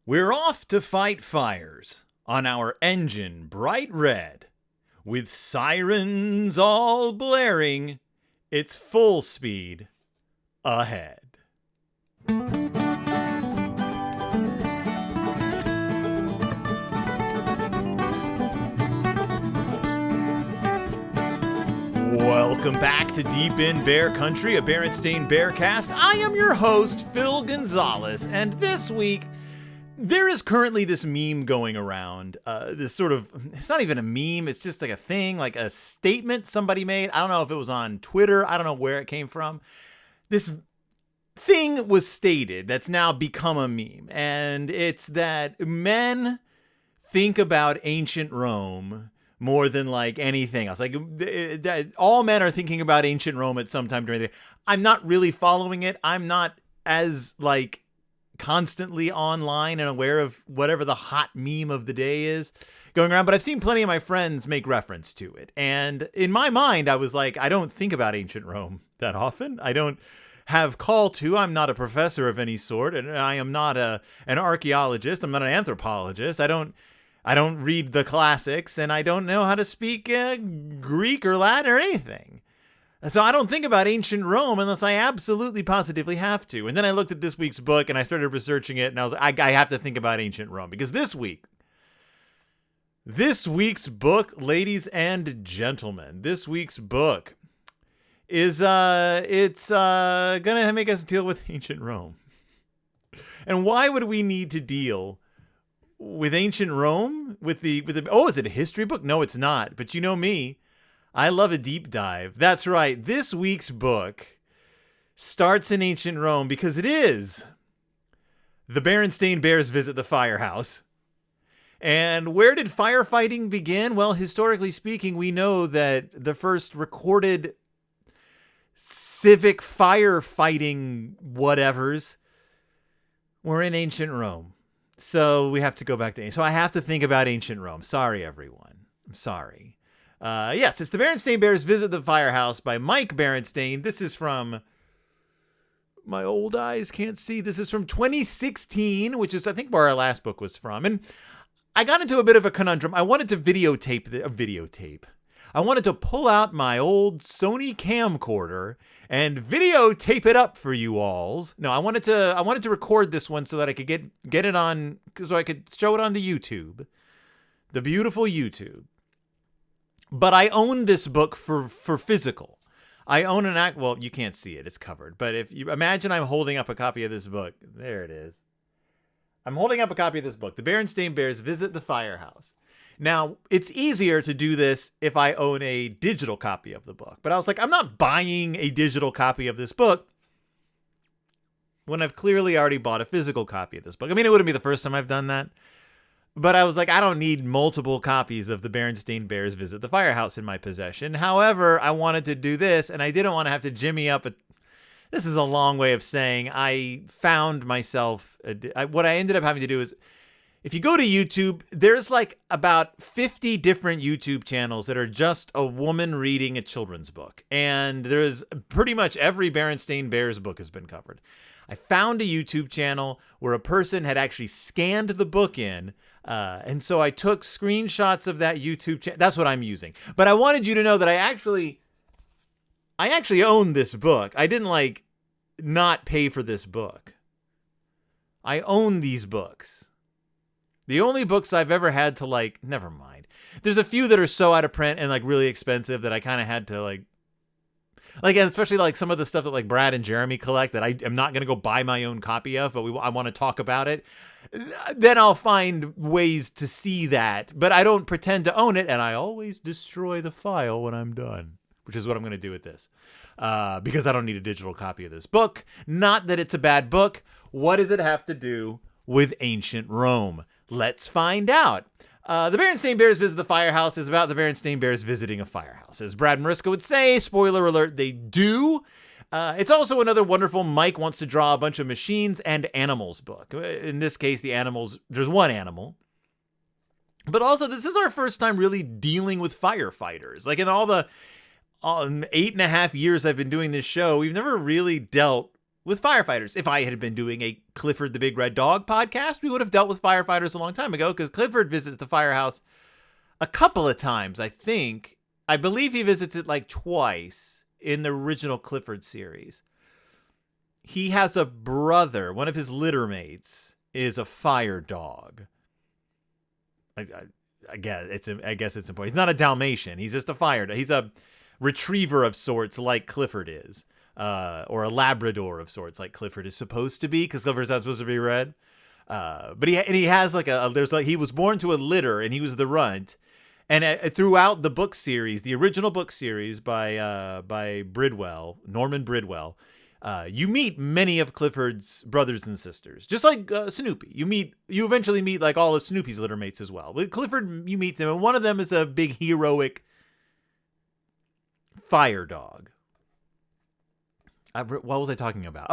We're off to fight fires on our engine bright red. With sirens all blaring, it's full speed ahead. Welcome back to Deep in Bear Country, a Berenstain Bearcast. I am your host, Phil Gonzalez, and this week, there is currently this meme going around, this sort of, it's not even a meme, it's just like a thing, like a statement somebody made. I don't know if it was on Twitter, I don't know where it came from. This thing was stated that's now become a meme, and it's that men think about ancient Rome more than like anything else. Like all men are thinking about ancient Rome at some time during the day. I'm not really following it. I'm not as like constantly online and aware of whatever the hot meme of the day is going around, but I've seen plenty of my friends make reference to it. And in my mind, I was like, I don't think about ancient Rome that often. I don't have call to. I'm not a professor of any sort, and I am not an archaeologist. I'm not an anthropologist. I don't read the classics, and I don't know how to speak Greek or Latin or anything. So I don't think about ancient Rome unless I absolutely positively have to. And then I looked at this week's book, and I started researching it, and I was like, I have to think about ancient Rome. Because this week's book, ladies and gentlemen, this week's book is, it's gonna make us deal with ancient Rome. And why would we need to deal with ancient Rome? Is it a history book? No, it's not. But you know me, I love a deep dive. That's right. This week's book starts in ancient Rome because it is the Berenstain Bears visit the Firehouse. And where did firefighting begin? Well, historically speaking, we know that the first recorded civic firefighting whatevers were in ancient Rome. So we have to go back to, so I have to think about ancient Rome. Sorry, everyone. I'm sorry. Yes, it's the Berenstain Bears Visit the Firehouse by Mike Berenstain. This is from, my old eyes can't see. This is from 2016, which is, I think, where our last book was from. And I got into a bit of a conundrum. I wanted to videotape. I wanted to pull out my old Sony camcorder and videotape it up for you alls. No, I wanted to record this one so that I could get it on, so I could show it on the YouTube, the beautiful YouTube. But I own this book for physical. I own well, you can't see it, it's covered. But if you imagine I'm holding up a copy of this book, there it is. I'm holding up a copy of this book, The Berenstain Bears Visit the Firehouse. Now, it's easier to do this if I own a digital copy of the book. But I was like, I'm not buying a digital copy of this book when I've clearly already bought a physical copy of this book. I mean, it wouldn't be the first time I've done that. But I was like, I don't need multiple copies of the Berenstain Bears Visit the Firehouse in my possession. However, I wanted to do this, and I didn't want to have to jimmy up. This is a long way of saying I found myself. What I ended up having to do is, if you go to YouTube, there's like about 50 different YouTube channels that are just a woman reading a children's book. And there's pretty much every Berenstain Bears book has been covered. I found a YouTube channel where a person had actually scanned the book in. And so I took screenshots of that YouTube channel. That's what I'm using. But I wanted you to know that I actually own this book. I didn't like not pay for this book. I own these books. The only books I've ever had to like, never mind. There's a few that are so out of print and like really expensive that I kind of had to like, especially like some of the stuff that like Brad and Jeremy collect that I am not going to go buy my own copy of, but I want to talk about it. Then I'll find ways to see that, but I don't pretend to own it. And I always destroy the file when I'm done, which is what I'm going to do with this. Because I don't need a digital copy of this book. Not that it's a bad book. What does it have to do with ancient Rome? Let's find out. The Berenstain Bears Visit the Firehouse is about the Berenstain Bears visiting a firehouse. As Brad Mariska would say, spoiler alert, they do. It's also another wonderful Mike wants to draw a bunch of machines and animals book. In this case, the animals, there's one animal. But also, this is our first time really dealing with firefighters. Like in all the 8.5 years I've been doing this show, we've never really dealt with firefighters. If I had been doing a Clifford the Big Red Dog podcast, we would have dealt with firefighters a long time ago, because Clifford visits the firehouse a couple of times, I think. I believe he visits it like twice in the original Clifford series. He has a brother. One of his littermates is a fire dog. I guess it's important. He's not a Dalmatian. He's just a fire dog. He's a retriever of sorts, like Clifford is. Or a Labrador of sorts, like Clifford is supposed to be, because Clifford's not supposed to be red. But he has like he was born to a litter, and he was the runt. And throughout the book series, the original book series by Bridwell, Norman Bridwell, you meet many of Clifford's brothers and sisters, just like Snoopy. You eventually meet like all of Snoopy's littermates as well. With Clifford, you meet them, and one of them is a big heroic fire dog. What was I talking about?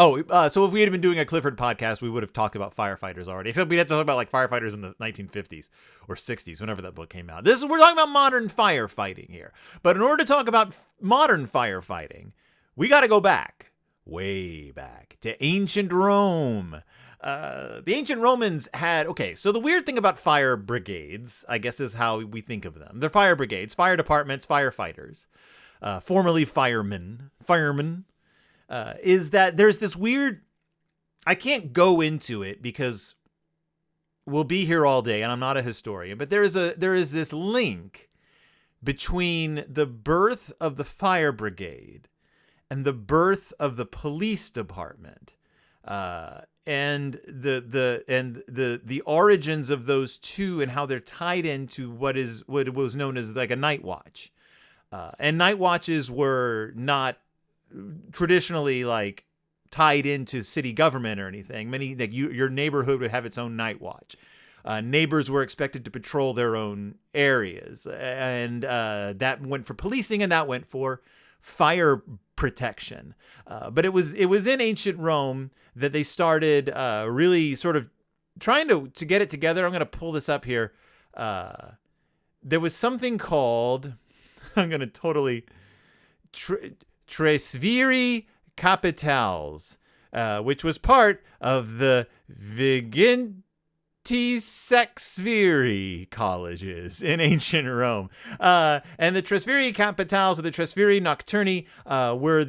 So if we had been doing a Clifford podcast, we would have talked about firefighters already. Except we'd have to talk about like firefighters in the 1950s or 60s, whenever that book came out. We're talking about modern firefighting here. But in order to talk about modern firefighting, we got to go back, way back to ancient Rome. The ancient Romans had, so the weird thing about fire brigades, I guess, is how we think of them. They're fire brigades, fire departments, firefighters, formerly firemen. Is that there's this weird, I can't go into it because we'll be here all day and I'm not a historian, but there is this link between the birth of the fire brigade and the birth of the police department, and the origins of those two and how they're tied into what was known as like a night watch. And night watches were not traditionally like tied into city government or anything. Many, like your neighborhood would have its own night watch. Neighbors were expected to patrol their own areas, and that went for policing, and that went for fire protection. But it was in ancient Rome that they started really sort of trying to get it together. I'm going to pull this up here. There was something called, I'm going to totally Tresviri Capitals, which was part of the Vigintisexviri colleges in ancient Rome. And the Tresviri Capitals or the Tresviri Nocturni were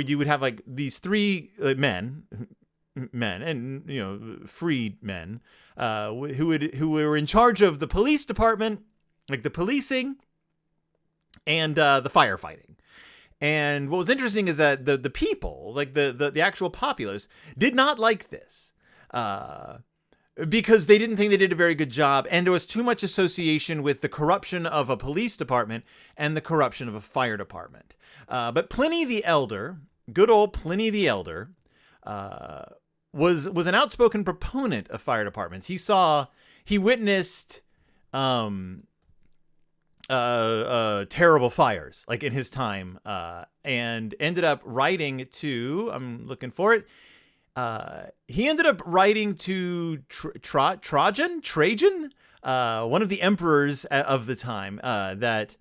you would have like these three men and freed men who were in charge of the police department, like the policing and the firefighting. And what was interesting is that the people, like the actual populace, did not like this because they didn't think they did a very good job. And there was too much association with the corruption of a police department and the corruption of a fire department. But Pliny the Elder, good old Pliny the Elder, was an outspoken proponent of fire departments. He witnessed terrible fires like in his time, and ended up writing to, I'm looking for it. He ended up writing to Trajan, one of the emperors of the time, that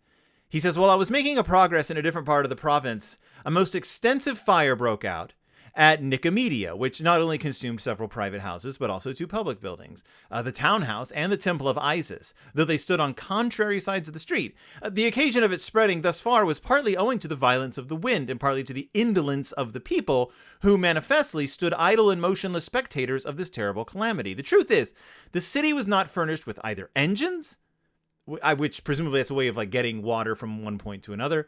he says, "While I was making a progress in a different part of the province, a most extensive fire broke out at Nicomedia, which not only consumed several private houses, but also two public buildings, the townhouse and the temple of Isis, though they stood on contrary sides of the street. The occasion of its spreading thus far was partly owing to the violence of the wind, and partly to the indolence of the people, who manifestly stood idle and motionless spectators of this terrible calamity. The truth is, the city was not furnished with either engines, which presumably is a way of like getting water from one point to another,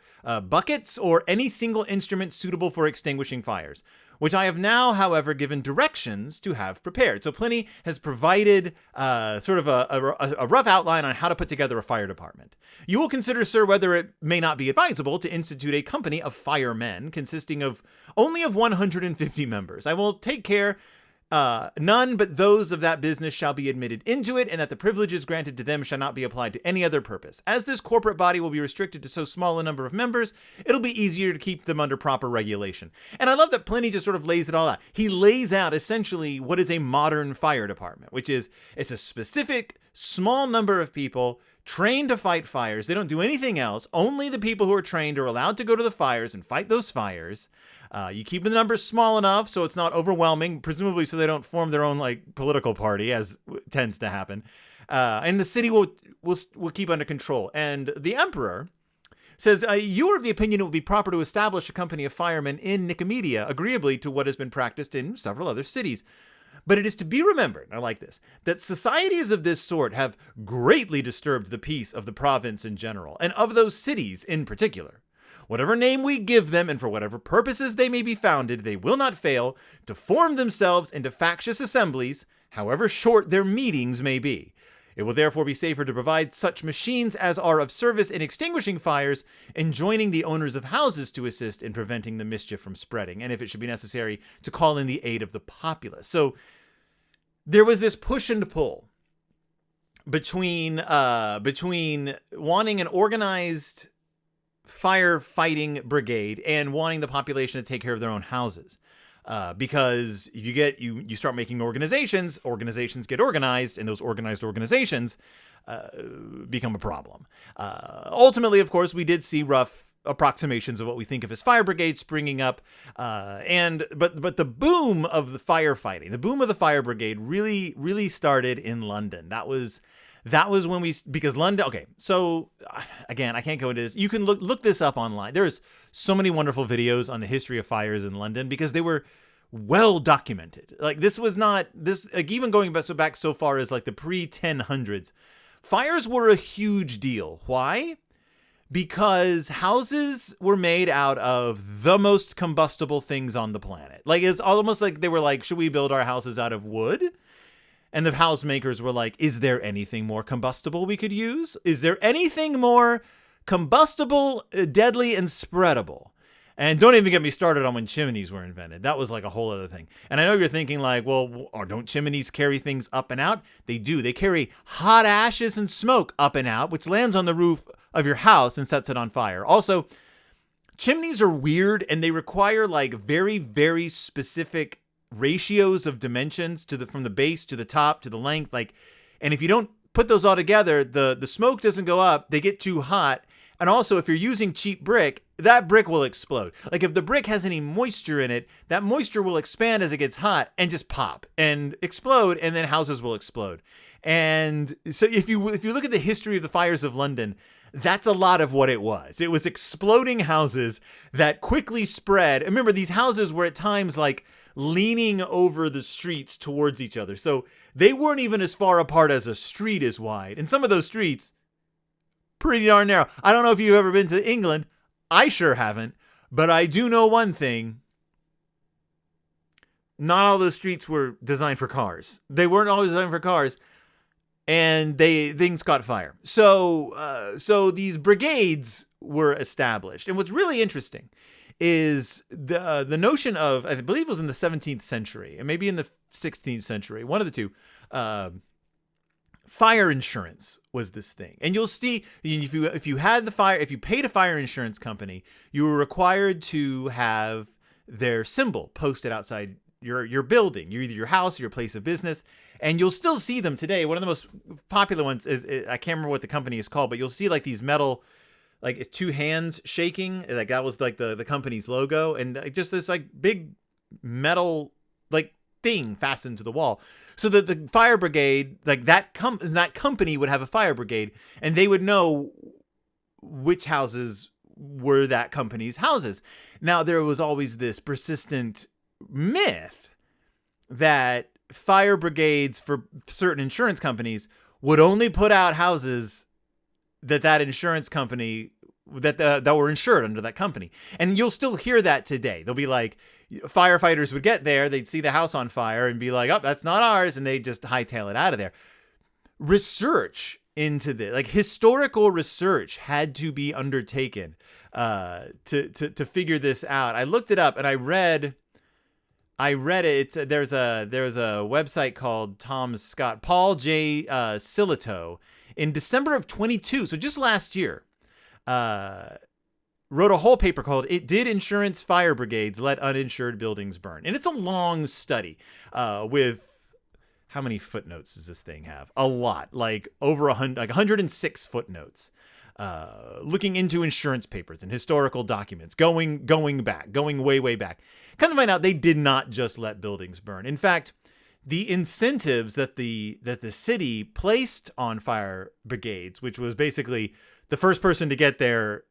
buckets, or any single instrument suitable for extinguishing fires, which I have now, however, given directions to have prepared." So Pliny has provided sort of a rough outline on how to put together a fire department. "You will consider, sir, whether it may not be advisable to institute a company of firemen consisting of only of 150 members. I will take care none but those of that business shall be admitted into it, and that the privileges granted to them shall not be applied to any other purpose. As this corporate body will be restricted to so small a number of members, it'll be easier to keep them under proper regulation." And I love that Pliny just sort of lays it all out. He lays out essentially what is a modern fire department, which is it's a specific small number of people trained to fight fires. They don't do anything else. Only the people who are trained are allowed to go to the fires and fight those fires. You keep the numbers small enough so it's not overwhelming, presumably so they don't form their own like political party, as tends to happen. And the city will keep under control. And the emperor says, you are of the opinion it would be proper to establish a company of firemen in Nicomedia, agreeably to what has been practiced in several other cities. But it is to be remembered, I like this, that societies of this sort have greatly disturbed the peace of the province in general, and of those cities in particular. Whatever name we give them, and for whatever purposes they may be founded, they will not fail to form themselves into factious assemblies, however short their meetings may be. It will therefore be safer to provide such machines as are of service in extinguishing fires, enjoining the owners of houses to assist in preventing the mischief from spreading, and if it should be necessary, to call in the aid of the populace. So there was this push and pull between wanting an organized firefighting brigade and wanting the population to take care of their own houses. Because if you start making organizations get organized, and those organized organizations become a problem. Ultimately, of course, we did see rough approximations of what we think of as fire brigades springing up, but the boom of the firefighting, the boom of the fire brigade really started in London. That was when because London, okay, so again, I can't go into this. You can look this up online. There's so many wonderful videos on the history of fires in London because they were well documented. Like this was not this, like even going back so far as like the pre-1000s, fires were a huge deal. Why? Because houses were made out of the most combustible things on the planet. Like it's almost like they were like, should we build our houses out of wood? And the house makers were like, is there anything more combustible we could use? Is there anything more combustible, deadly, and spreadable? And don't even get me started on when chimneys were invented. That was like a whole other thing. And I know you're thinking like, well, don't chimneys carry things up and out? They do. They carry hot ashes and smoke up and out, which lands on the roof of your house and sets it on fire. Also, chimneys are weird and they require like very, very specific ratios of dimensions from the base to the top to the length, and if you don't put those all together, the smoke doesn't go up, they get too hot. And also, if you're using cheap brick, that brick will explode. Like if the brick has any moisture in it, that moisture will expand as it gets hot and just pop and explode, and then houses will explode. And so if you look at the history of the fires of London, that's a lot of what it was. It was exploding houses that quickly spread. Remember, these houses were at times like leaning over the streets towards each other. So they weren't even as far apart as a street is wide. And some of those streets, pretty darn narrow. I don't know if you've ever been to England. I sure haven't. But I do know one thing. Not all those streets were designed for cars. They weren't always designed for cars. And things caught fire. So these brigades were established. And what's really interesting is the notion of, I believe it was in the 17th century and maybe in the 16th century, one of the two, fire insurance was this thing. And you'll see if you paid a fire insurance company, you were required to have their symbol posted outside your building, either your house or your place of business. And you'll still see them today. One of the most popular ones is I can't remember what the company is called, but you'll see like these metal, like two hands shaking, like that was like the company's logo, and just this like big metal like thing fastened to the wall, so that the fire brigade, like that company would have a fire brigade, and they would know which houses were that company's houses. Now there was always this persistent myth that fire brigades for certain insurance companies would only put out houses that insurance company that were insured under that company. And you'll still hear that today. They'll be like, firefighters would get there, they'd see the house on fire and be like, oh, that's not ours, and they just hightail it out of there. Research into this, like historical research, had to be undertaken to figure this out. I looked it up and I read it. There's a website called Paul J. Silito, in December of 22, so just last year, wrote a whole paper called "Did Insurance Fire Brigades Let Uninsured Buildings Burn?" And it's a long study with, how many footnotes does this thing have? A lot, like over 100, like 106 footnotes. looking into insurance papers and historical documents, going way back. Come to find out, they did not just let buildings burn. In fact, the incentives that the city placed on fire brigades, which was basically the first person to get there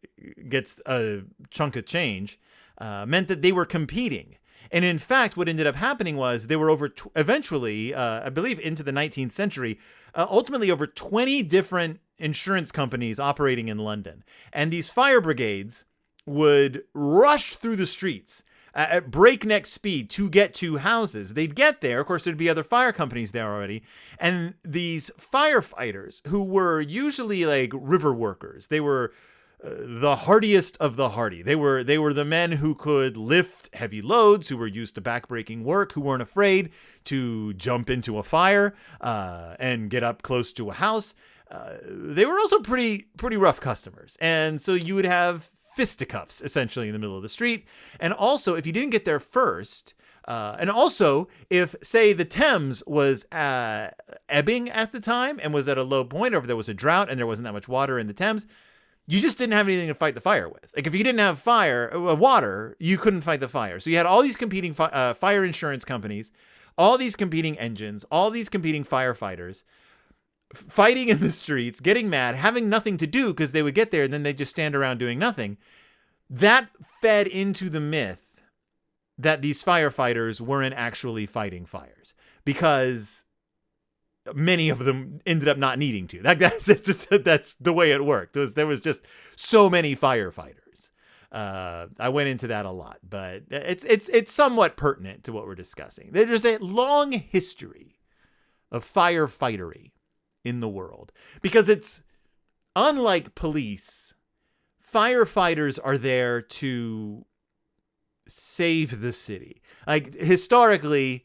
gets a chunk of change, meant that they were competing. And in fact, what ended up happening was there were eventually, I believe into the 19th century, ultimately over 20 different insurance companies operating in London. And these fire brigades would rush through the streets at breakneck speed to get to houses. They'd get there. Of course, there'd be other fire companies there already. And these firefighters, who were usually like river workers, they were the hardiest of the hardy. They were the men who could lift heavy loads, who were used to backbreaking work, who weren't afraid to jump into a fire and get up close to a house. They were also pretty rough customers. And so you would have fisticuffs essentially in the middle of the street. And also, if you didn't get there first, and also if, say, the Thames was ebbing at the time and was at a low point, or if there was a drought and there wasn't that much water in the Thames, you just didn't have anything to fight the fire with. Like if you didn't have water, you couldn't fight the fire. So you had all these competing fire insurance companies, all these competing engines, all these competing firefighters fighting in the streets, getting mad, having nothing to do because they would get there and then they'd just stand around doing nothing. That fed into the myth that these firefighters weren't actually fighting fires because many of them ended up not needing to. That's the way it worked. There was just so many firefighters. I went into that a lot, but it's somewhat pertinent to what we're discussing. There's a long history of firefightery in the world because it's unlike police. Firefighters are there to save the city. Like historically,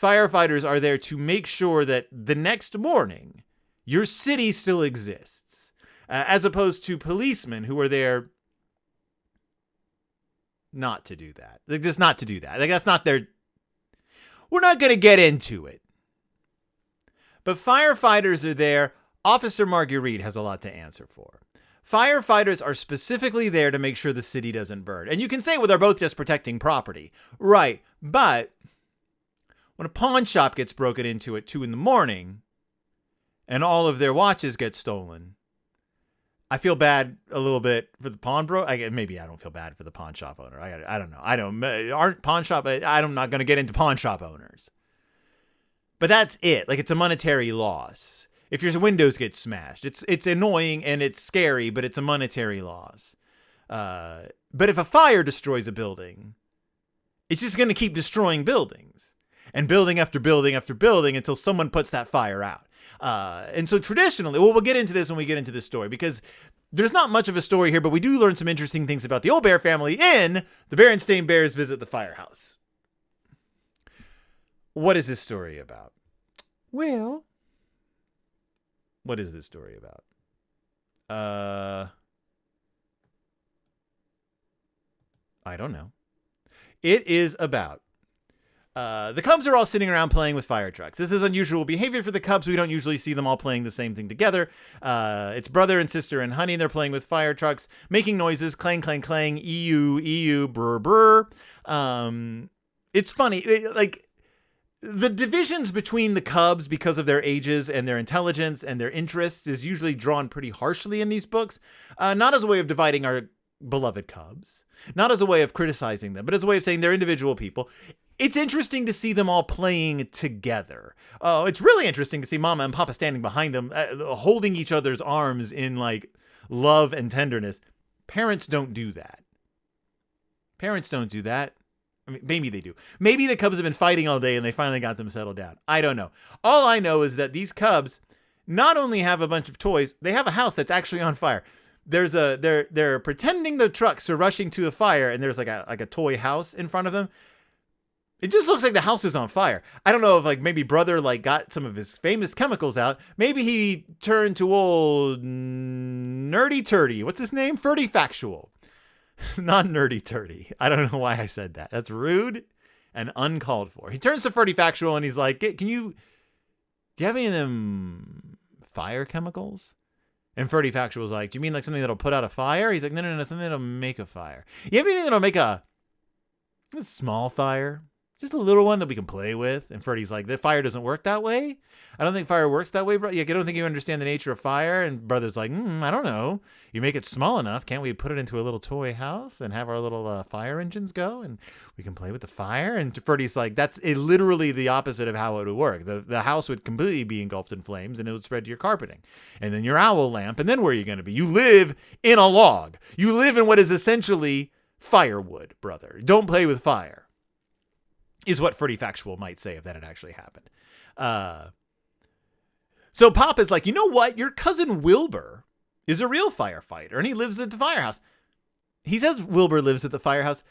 firefighters are there to make sure that the next morning your city still exists, as opposed to policemen who are there not to do that. Like just not to do that. Like that's not their. We're not going to get into it. But firefighters are there. Officer Marguerite has a lot to answer for. Firefighters are specifically there to make sure the city doesn't burn. And you can say, well, they're both just protecting property. Right. But when a pawn shop gets broken into at 2 a.m. and all of their watches get stolen, I feel bad a little bit for the maybe I don't feel bad for the pawn shop owner. I don't know. I'm not going to get into pawn shop owners. But that's it. Like it's a monetary loss. If your windows get smashed, it's annoying and it's scary, but it's a monetary loss. But if a fire destroys a building, it's just going to keep destroying buildings and building after building after building until someone puts that fire out. And so traditionally, we'll get into this when we get into this story because there's not much of a story here, but we do learn some interesting things about the old Bear family in the Berenstain Bears Visit the Firehouse. What is this story about? Well, what is this story about? I don't know. It is about the Cubs are all sitting around playing with fire trucks. This is unusual behavior for the Cubs. We don't usually see them all playing the same thing together. It's brother and sister and Honey. They're playing with fire trucks, making noises, clang, clang, clang, EU, brr, brr. It's funny. Like the divisions between the Cubs because of their ages and their intelligence and their interests is usually drawn pretty harshly in these books. Not as a way of dividing our beloved Cubs, not as a way of criticizing them, but as a way of saying they're individual people. It's interesting to see them all playing together. Oh, it's really interesting to see Mama and Papa standing behind them, holding each other's arms in like love and tenderness. Parents don't do that. I mean, maybe they do. Maybe the Cubs have been fighting all day and they finally got them settled down. I don't know. All I know is that these Cubs not only have a bunch of toys, they have a house that's actually on fire. They're pretending the trucks are rushing to the fire and there's like a toy house in front of them. It just looks like the house is on fire. I don't know if like maybe brother like got some of his famous chemicals out. Maybe he turned to old nerdy turdy. What's his name? Ferdy Factual. Not nerdy turdy. I don't know why I said that. That's rude and uncalled for. He turns to Ferdy Factual and he's like, do you have any of them fire chemicals? And Ferdy Factual's like, do you mean like something that'll put out a fire? He's like, no, something that'll make a fire. You have anything that'll make a small fire? Just a little one that we can play with. And Ferdy's like, the fire doesn't work that way? I don't think fire works that way, bro. Yeah, I don't think you understand the nature of fire. And Brother's like, I don't know. You make it small enough. Can't we put it into a little toy house and have our little fire engines go? And we can play with the fire? And Ferdy's like, that's literally the opposite of how it would work. The house would completely be engulfed in flames and it would spread to your carpeting. And then your owl lamp. And then where are you going to be? You live in a log. You live in what is essentially firewood, brother. Don't play with fire. Is what Ferdy Factual might say if that had actually happened. So Pop is like, you know what? Your cousin Wilbur is a real firefighter, and he lives at the firehouse. He says Wilbur lives at the firehouse.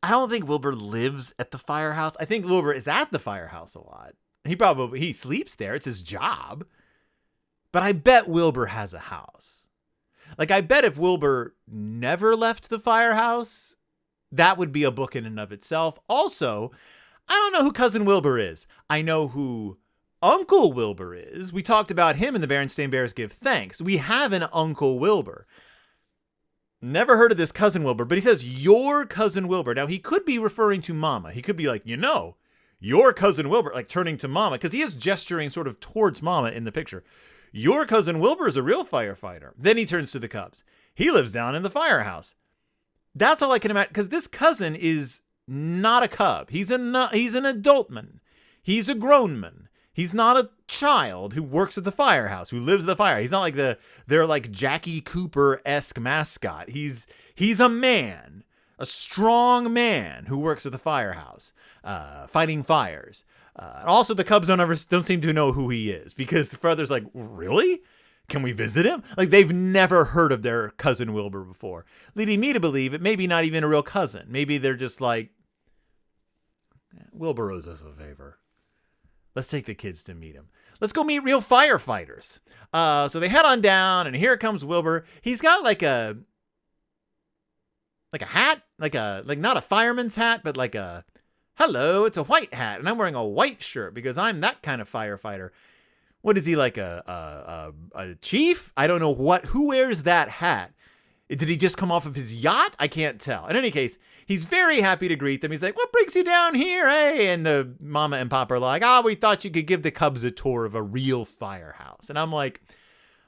I don't think Wilbur lives at the firehouse. I think Wilbur is at the firehouse a lot. He sleeps there. It's his job. But I bet Wilbur has a house. Like, I bet if Wilbur never left the firehouse, that would be a book in and of itself. Also, I don't know who Cousin Wilbur is. I know who Uncle Wilbur is. We talked about him in the Berenstain Bears Give Thanks. We have an Uncle Wilbur. Never heard of this Cousin Wilbur, but he says, your Cousin Wilbur. Now, he could be referring to Mama. He could be like, your Cousin Wilbur, like turning to Mama, because he is gesturing sort of towards Mama in the picture. Your Cousin Wilbur is a real firefighter. Then he turns to the Cubs. He lives down in the firehouse. That's all I can imagine, because this cousin is not a cub. He's an adult man. He's a grown man. He's not a child who works at the firehouse, who lives at the fire. He's not like they're like Jackie Cooper-esque mascot. He's a man, a strong man who works at the firehouse, fighting fires. Also, the Cubs don't seem to know who he is, because the brother's like, really? Can we visit him? Like, they've never heard of their cousin Wilbur before, leading me to believe it may be not even a real cousin. Maybe they're just like, Wilbur owes us a favor. Let's take the kids to meet him. Let's go meet real firefighters. So they head on down, and here comes Wilbur. He's got like a hat, like not a fireman's hat, but like hello, it's a white hat, and I'm wearing a white shirt because I'm that kind of firefighter. What is he, like a chief? I don't know who wears that hat. Did he just come off of his yacht? I can't tell. In any case, he's very happy to greet them. He's like, what brings you down here, eh? And the Mama and Papa are like, we thought you could give the Cubs a tour of a real firehouse. And I'm like,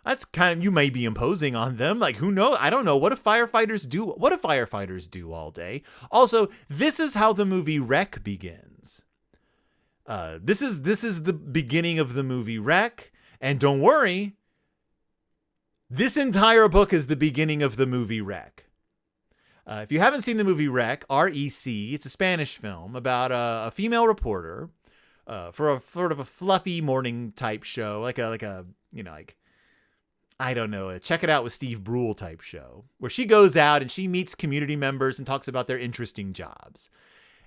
that's you may be imposing on them. Like, who knows? I don't know. What do firefighters do? What do firefighters do all day? Also, this is how the movie Wreck begins. This is the beginning of the movie Wreck. And don't worry, this entire book is the beginning of the movie Wreck. If you haven't seen the movie Wreck, R-E-C, it's a Spanish film about a female reporter for a sort of a fluffy morning type show, like I don't know, a Check It Out with Steve Brule type show, where she goes out and she meets community members and talks about their interesting jobs.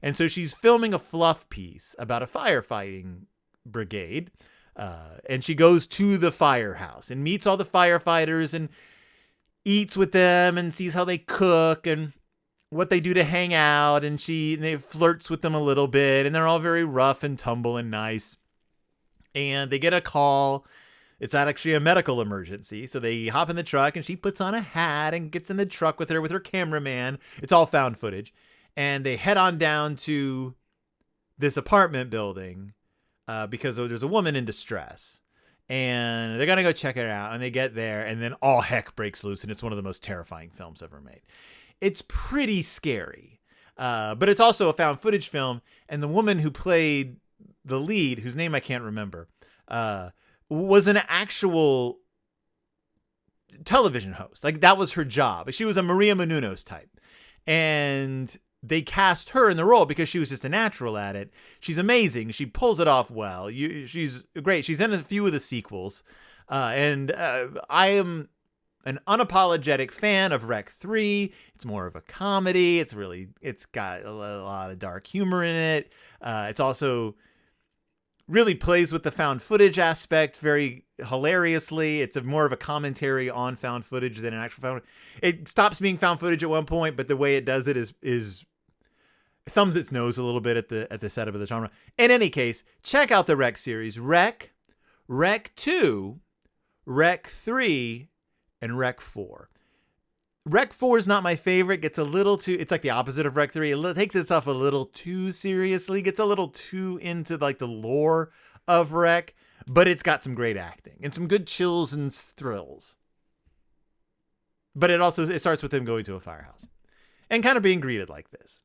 And so she's filming a fluff piece about a firefighting brigade. And she goes to the firehouse and meets all the firefighters and eats with them and sees how they cook and what they do to hang out. And they flirts with them a little bit, and they're all very rough and tumble and nice. And they get a call. It's actually a medical emergency. So they hop in the truck, and she puts on a hat and gets in the truck with her cameraman. It's all found footage. And they head on down to this apartment building because there's a woman in distress. And they're going to go check it out. And they get there, and then all heck breaks loose. And it's one of the most terrifying films ever made. It's pretty scary. But it's also a found footage film. And the woman who played the lead, whose name I can't remember, was an actual television host. Like, that was her job. She was a Maria Menounos type. And they cast her in the role because she was just a natural at it. She's amazing. She pulls it off well. She's great. She's in a few of the sequels. And I am an unapologetic fan of Rec 3. It's more of a comedy. It's got a lot of dark humor in it. It's also really plays with the found footage aspect very hilariously. It's more of a commentary on found footage than an actual found. It stops being found footage at one point, but the way it does it is thumbs its nose a little bit at the setup of the genre. In any case, check out the Rec series. Rec 2, Rec 3, and Rec 4. Rec 4 is not my favorite. Gets a little too, it's like the opposite of Rec 3. It takes itself a little too seriously, gets a little too into like the lore of Rec, but it's got some great acting and some good chills and thrills. But it starts with him going to a firehouse and kind of being greeted like this.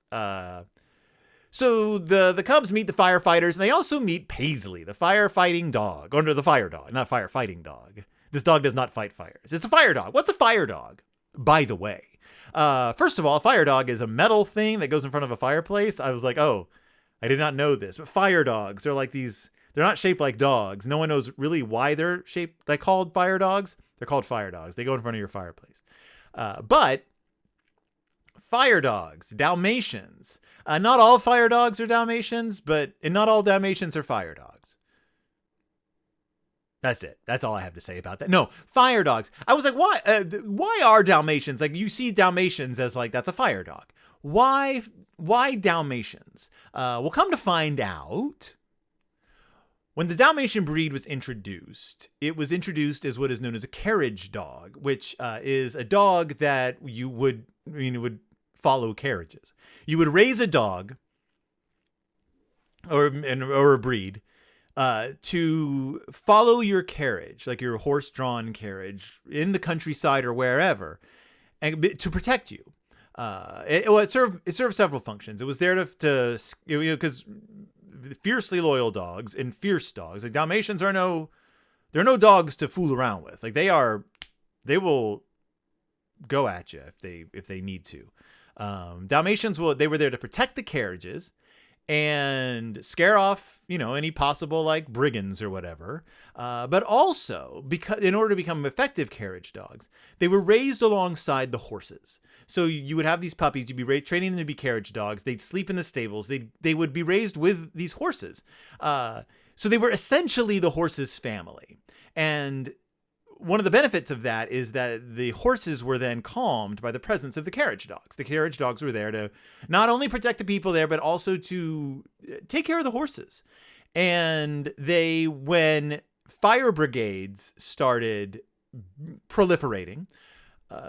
So the Cubs meet the firefighters, and they also meet Paisley, the firefighting dog, or no, the fire dog, not firefighting dog. This dog does not fight fires. It's a fire dog. What's a fire dog, by the way? First of all, a fire dog is a metal thing that goes in front of a fireplace. I was like, oh, I did not know this. But fire dogs are like these. They're not shaped like dogs. No one knows really why they're shaped. They're called fire dogs. They're called fire dogs. They go in front of your fireplace. But fire dogs, Dalmatians. Not all fire dogs are Dalmatians, and not all Dalmatians are fire dogs. That's it. That's all I have to say about that. No, fire dogs. I was like, why? Why are Dalmatians? Like, you see Dalmatians as like, that's a fire dog. Why Dalmatians? We'll come to find out. When the Dalmatian breed was introduced, it was introduced as what is known as a carriage dog, which is a dog that would follow carriages. You would raise a dog or a breed to follow your carriage, like your horse-drawn carriage in the countryside or wherever, and to protect you. It served several functions. It was there to because fiercely loyal dogs and fierce dogs, like Dalmatians they're no dogs to fool around with. Like they will go at you if they need to. Dalmatians they were there to protect the carriages and scare off, any possible like brigands or whatever. But also because in order to become effective carriage dogs, they were raised alongside the horses. So you would have these puppies, you'd be training them to be carriage dogs. They'd sleep in the stables. They would be raised with these horses. So they were essentially the horses' family. And one of the benefits of that is that the horses were then calmed by the presence of the carriage dogs. The carriage dogs were there to not only protect the people there, but also to take care of the horses. And when fire brigades started proliferating,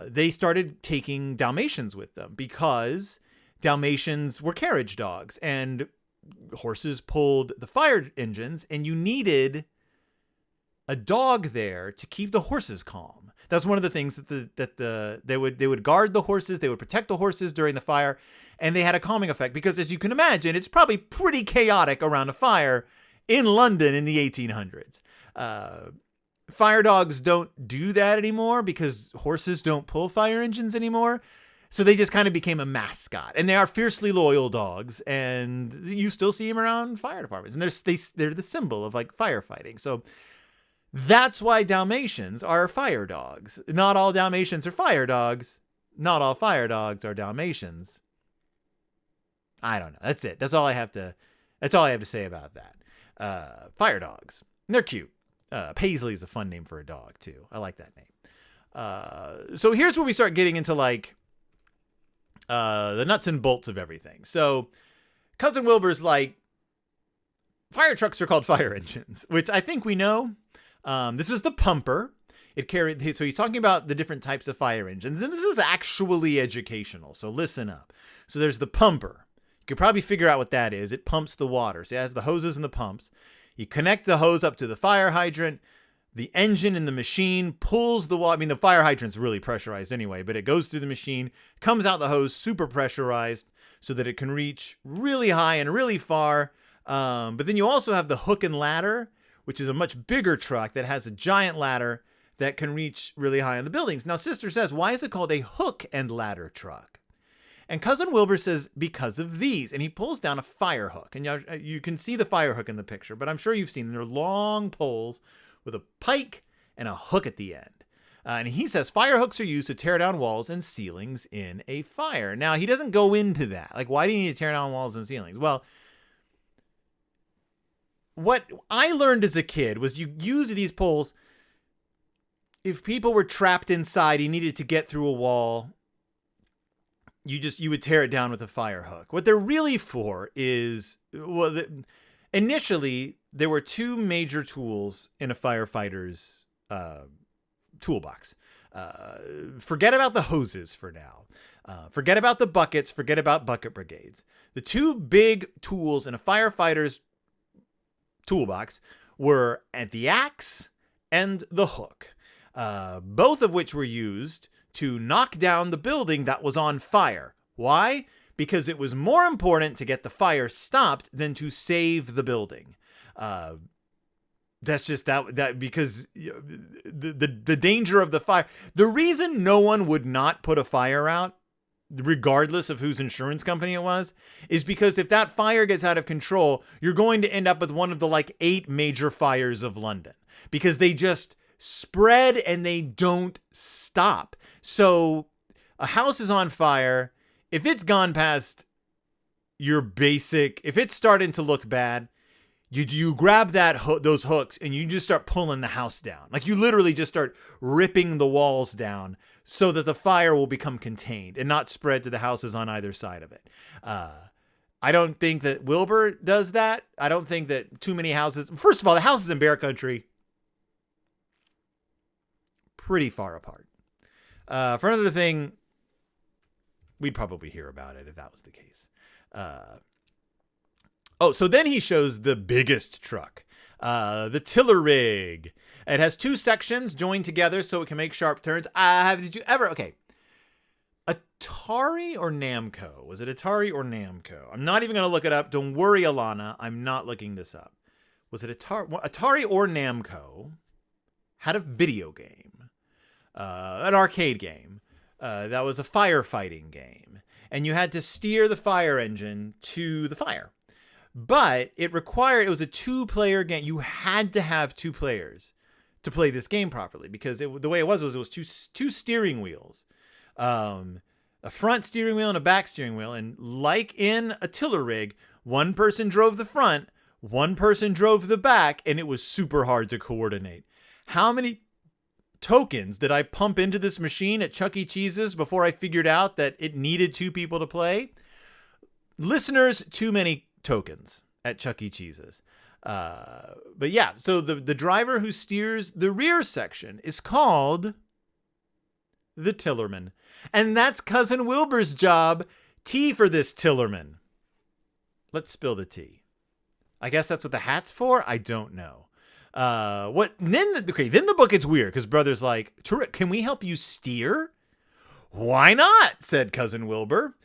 they started taking Dalmatians with them because Dalmatians were carriage dogs and horses pulled the fire engines, and you needed a dog there to keep the horses calm. That's one of the things that they would guard the horses, they would protect the horses during the fire, and they had a calming effect because, as you can imagine, it's probably pretty chaotic around a fire in London in the 1800s. Fire dogs don't do that anymore because horses don't pull fire engines anymore. So they just kind of became a mascot, and they are fiercely loyal dogs, and you still see them around fire departments, and they're the symbol of like firefighting. So that's why Dalmatians are fire dogs. Not all Dalmatians are fire dogs. Not all fire dogs are Dalmatians. I don't know. That's it. That's all I have to say about that. Fire dogs. They're cute. Paisley is a fun name for a dog too. I like that name. So here's where we start getting into like the nuts and bolts of everything. So Cousin Wilbur's like, fire trucks are called fire engines, which I think we know. This is the pumper. So he's talking about the different types of fire engines, and this is actually educational. So listen up. So there's the pumper. You could probably figure out what that is. It pumps the water. So it has the hoses and the pumps. You connect the hose up to the fire hydrant. The engine in the machine pulls the water. I mean, the fire hydrant's really pressurized anyway, but it goes through the machine, comes out the hose super pressurized so that it can reach really high and really far. But then you also have the hook and ladder, which is a much bigger truck that has a giant ladder that can reach really high in the buildings. Now, Sister says, why is it called a hook and ladder truck? And Cousin Wilbur says, because of these. And he pulls down a fire hook. And you can see the fire hook in the picture, but I'm sure you've seen them. They're long poles with a pike and a hook at the end. And he says fire hooks are used to tear down walls and ceilings in a fire. Now, he doesn't go into that. Like, why do you need to tear down walls and ceilings? Well, what I learned as a kid was you use these poles if people were trapped inside, you needed to get through a wall, you would tear it down with a fire hook. What they're really for is, initially there were two major tools in a firefighter's toolbox. Forget about the hoses for now. Forget about the buckets. Forget about bucket brigades. The two big tools in a firefighter's toolbox were the axe and the hook, both of which were used to knock down the building that was on fire. Why? Because it was more important to get the fire stopped than to save the building. That's just that because the danger of the fire. The reason no one would not put a fire out, regardless of whose insurance company it was, is because if that fire gets out of control, you're going to end up with one of the like 8 major fires of London, because they just spread and they don't stop. So a house is on fire. If it's gone past your basic, if it's starting to look bad, you grab those hooks and you just start pulling the house down. Like you literally just start ripping the walls down so that the fire will become contained and not spread to the houses on either side of it. I don't think that Wilbur does that. I don't think that too many houses. First of all, the houses in Bear Country, pretty far apart. For another thing, we'd probably hear about it if that was the case. So then he shows the biggest truck, the tiller rig. It has 2 sections joined together so it can make sharp turns. Okay. Atari or Namco? Was it Atari or Namco? I'm not even going to look it up. Don't worry, Alana. I'm not looking this up. Was it Atari or Namco had a video game, an arcade game, that was a firefighting game. And you had to steer the fire engine to the fire. But it was a 2-player game. You had to have 2 players to play this game properly, because the way it was two steering wheels, a front steering wheel and a back steering wheel. And like in a tiller rig, one person drove the front, one person drove the back, and it was super hard to coordinate. How many tokens did I pump into this machine at Chuck E. Cheese's before I figured out that it needed 2 people to play? Listeners, too many tokens at Chuck E. Cheese's. But yeah, so the driver who steers the rear section is called the tillerman. And that's Cousin Wilbur's job. Tea for this tillerman. Let's spill the tea. I guess that's what the hat's for? I don't know. Then the book gets weird, because Brother's like, can we help you steer? Why not? Said Cousin Wilbur.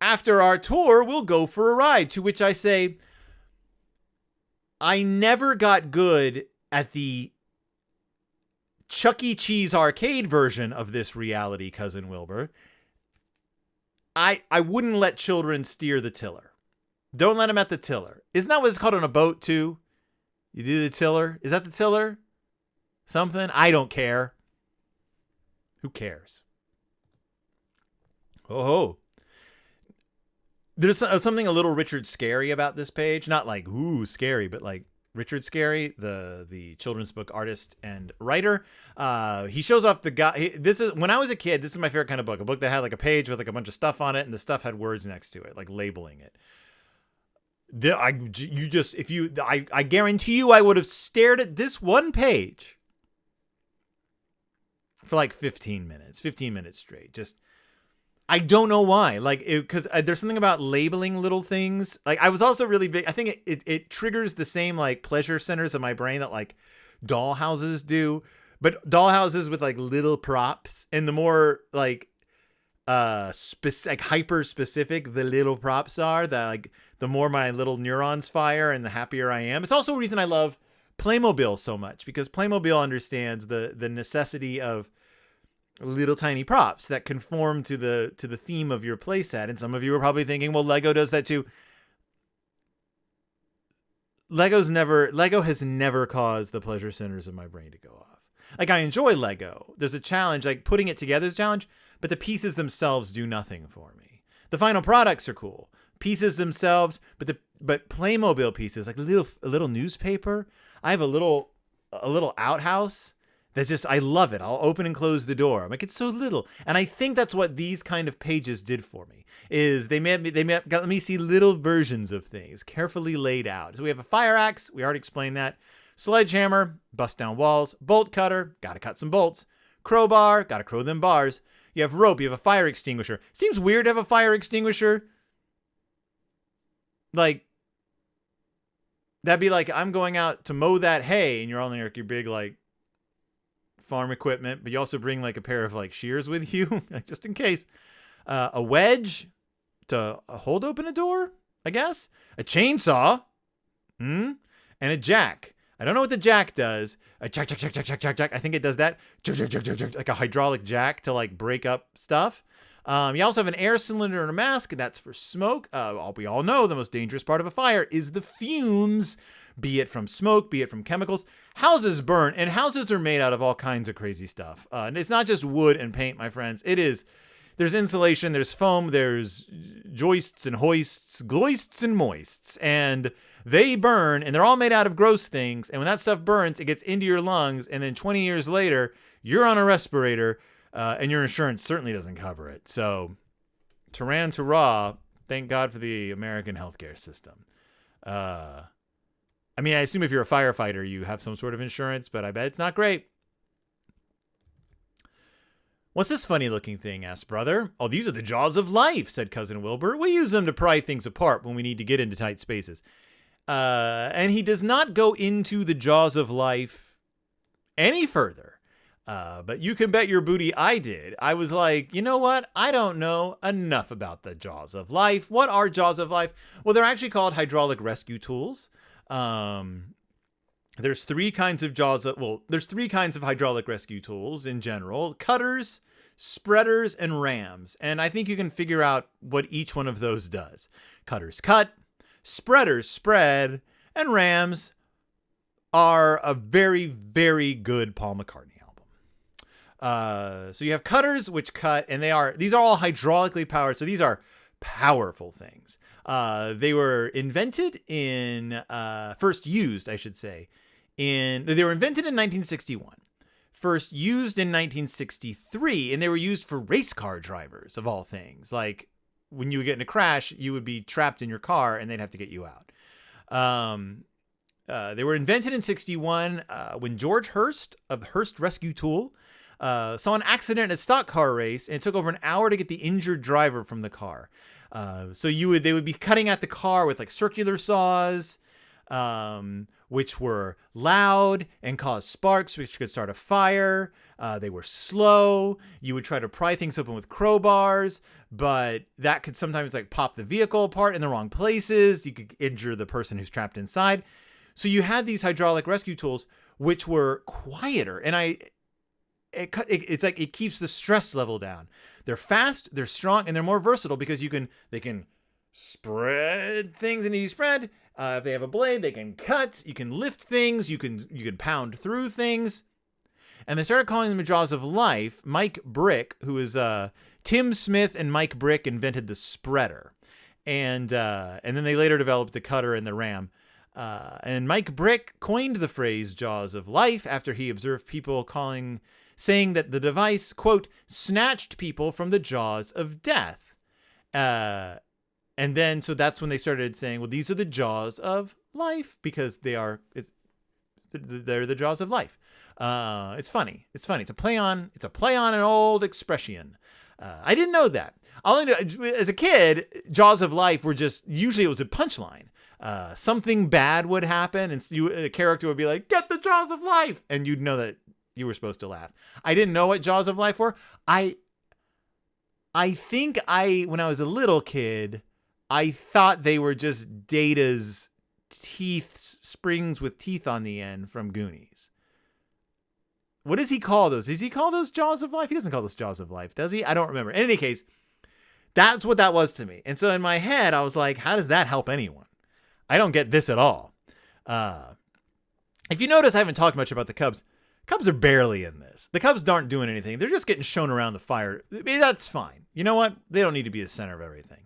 After our tour, we'll go for a ride. To which I say, I never got good at the Chuck E. Cheese arcade version of this reality, Cousin Wilbur. I wouldn't let children steer the tiller. Don't let them at the tiller. Isn't that what it's called on a boat too? You do the tiller? Is that the tiller? Something? I don't care. Who cares? Oh. There's something a little Richard Scarry about this page. Not like, ooh, scary, but like Richard Scarry, the children's book artist and writer. He shows off the guy. When I was a kid, this is my favorite kind of book. A book that had like a page with like a bunch of stuff on it, and the stuff had words next to it, like labeling it. I guarantee you I would have stared at this one page for like 15 minutes straight. Just, I don't know why. Like, because there's something about labeling little things. Like, I was also really big. I think it triggers the same like pleasure centers of my brain that like doll houses do, but doll houses with like little props. And the more like hyper specific the little props are, the more my little neurons fire and the happier I am. It's also a reason I love Playmobil so much, because Playmobil understands the necessity of little tiny props that conform to the theme of your playset. And some of you are probably thinking, well, Lego does that too. Lego has never caused the pleasure centers of my brain to go off. Like, I enjoy Lego. There's a challenge, like putting it together is a challenge, but the pieces themselves do nothing for me. The final products are cool. Pieces themselves, but Playmobil pieces, like a little newspaper. I have a little outhouse that's just, I love it. I'll open and close the door. I'm like, it's so little. And I think that's what these kind of pages did for me, is they let me see little versions of things carefully laid out. So we have a fire axe. We already explained that. Sledgehammer, bust down walls. Bolt cutter, gotta cut some bolts. Crowbar, gotta crow them bars. You have rope, you have a fire extinguisher. Seems weird to have a fire extinguisher. Like, that'd be like, I'm going out to mow that hay, and you're on your big, like, farm equipment, but you also bring, like, a pair of, like, shears with you, just in case. A wedge to hold open a door, I guess. A chainsaw. And a jack. I don't know what the jack does. A jack. I think it does that. Jack, like a hydraulic jack to, like, break up stuff. You also have an air cylinder and a mask. That's for smoke. We all know the most dangerous part of a fire is the fumes, be it from smoke, be it from chemicals. Houses burn, and houses are made out of all kinds of crazy stuff. And it's not just wood and paint, my friends. It is. There's insulation, there's foam, there's joists and hoists, gloists and moists, and they burn, and they're all made out of gross things. And when that stuff burns, it gets into your lungs, and then 20 years later, you're on a respirator, and your insurance certainly doesn't cover it. So, Taran Tara, thank God for the American healthcare system. I mean, I assume if you're a firefighter, you have some sort of insurance, but I bet it's not great. What's this funny looking thing? Asked Brother. Oh, these are the jaws of life, said Cousin Wilbur. We use them to pry things apart when we need to get into tight spaces. And he does not go into the jaws of life any further. But you can bet your booty I did. I was like, you know what? I don't know enough about the jaws of life. What are jaws of life? Well, they're actually called hydraulic rescue tools. There's three kinds of hydraulic rescue tools in general: cutters, spreaders, and rams. And I think you can figure out what each one of those does. Cutters cut, spreaders spread, and rams are a very, very good Paul McCartney album. So you have cutters which cut, and these are all hydraulically powered. So these are powerful things. They were invented first used, I should say. They were invented in 1961, first used in 1963, and they were used for race car drivers, of all things. Like, when you would get in a crash, you would be trapped in your car, and they'd have to get you out. They were invented in 61 when George Hurst of Hurst Rescue Tool saw an accident at a stock car race, and it took over an hour to get the injured driver from the car. So they would be cutting at the car with, like, circular saws, which were loud and caused sparks, which could start a fire. They were slow. You would try to pry things open with crowbars, but that could sometimes, like, pop the vehicle apart in the wrong places. You could injure the person who's trapped inside. So you had these hydraulic rescue tools, which were quieter, and it's like it keeps the stress level down. They're fast, they're strong, and they're more versatile because they can spread things in easy spread. If they have a blade, they can cut. You can lift things. You can pound through things. And they started calling them the jaws of life. Mike Brick, who is Tim Smith and Mike Brick, invented the spreader, and then they later developed the cutter and the ram. And Mike Brick coined the phrase "jaws of life" after he observed people saying that the device, quote, snatched people from the jaws of death. And then, so that's when they started saying, well, these are the jaws of life, because they're the jaws of life. It's funny. It's a play on an old expression. I didn't know that. All I know, as a kid, jaws of life were usually it was a punchline. Something bad would happen, and a character would be like, get the jaws of life. And you'd know that you were supposed to laugh. I didn't know what jaws of life were. I think when I was a little kid, I thought they were just Data's teeth, springs with teeth on the end from Goonies. What does he call those? Does he call those jaws of life? He doesn't call those jaws of life, does he? I don't remember. In any case, that's what that was to me. And so in my head, I was like, how does that help anyone? I don't get this at all. If you notice, I haven't talked much about the Cubs. Cubs are barely in this. The Cubs aren't doing anything. They're just getting shown around the fire. I mean, that's fine. You know what? They don't need to be the center of everything.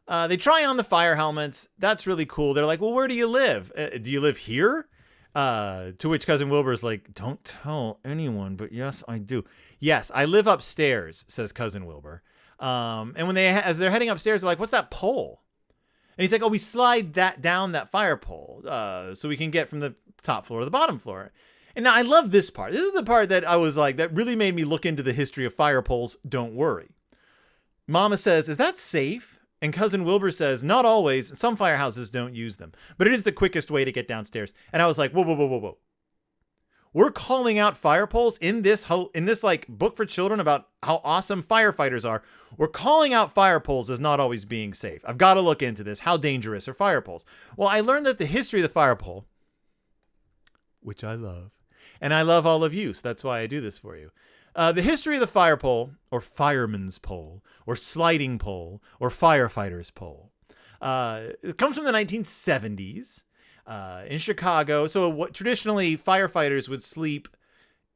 They try on the fire helmets. That's really cool. They're like, well, where do you live? Do you live here? To which Cousin Wilbur's like, don't tell anyone, but yes, I do. Yes, I live upstairs, says Cousin Wilbur. And when as they're heading upstairs, they're like, what's that pole? And he's like, oh, we slide that down that fire pole, so we can get from the top floor or the bottom floor. And now I love this part. This is the part that I was like, that really made me look into the history of fire poles. Don't worry. Mama says, is that safe? And Cousin Wilbur says, not always. Some firehouses don't use them, but it is the quickest way to get downstairs. And I was like, whoa. We're calling out fire poles in this like book for children about how awesome firefighters are. We're calling out fire poles as not always being safe. I've got to look into this. How dangerous are fire poles? Well, I learned that the history of the fire pole, which I love, and I love all of you, so that's why I do this for you. The history of the fire pole, or fireman's pole, or sliding pole, or firefighter's pole, it comes from the 1970s. In Chicago. So traditionally firefighters would sleep